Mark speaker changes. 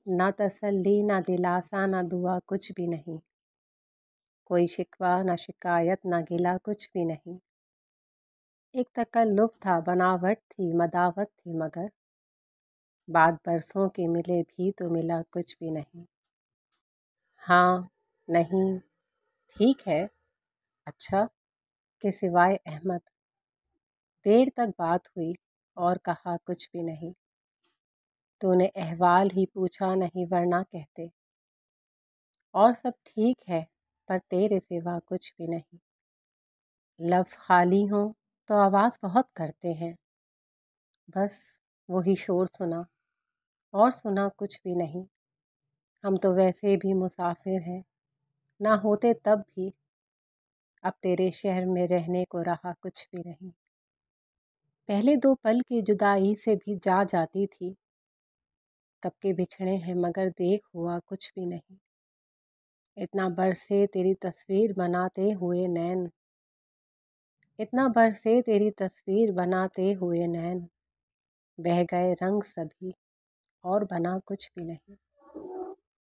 Speaker 1: نہ تسلی نہ دلاسا نہ دعا کچھ بھی نہیں، کوئی شکوہ نہ شکایت نہ گلہ کچھ بھی نہیں۔ ایک تکلف تھا، بناوٹ تھی، مداوت تھی، مگر بعد برسوں کے ملے بھی تو ملا کچھ بھی نہیں۔ ہاں، نہیں، ٹھیک ہے، اچھا، کہ سوائے احمد۔ دیر تک بات ہوئی اور کہا کچھ بھی نہیں۔ تو نے احوال ہی پوچھا نہیں ورنہ کہتے، اور سب ٹھیک ہے پر تیرے سوا کچھ بھی نہیں۔ لفظ خالی ہوں تو آواز بہت کرتے ہیں، بس وہی شور سنا اور سنا کچھ بھی نہیں۔ ہم تو ویسے بھی مسافر ہیں، نہ ہوتے تب بھی، اب تیرے شہر میں رہنے کو رہا کچھ بھی نہیں۔ پہلے دو پل کی جدائی سے بھی جا جاتی تھی، کب کے بچھڑے ہیں مگر دیکھ ہوا کچھ بھی نہیں۔ اتنا برسے تیری تصویر بناتے ہوئے نین، اتنا برسے تیری تصویر بناتے ہوئے نین، بہہ گئے رنگ سبھی اور بنا کچھ بھی نہیں۔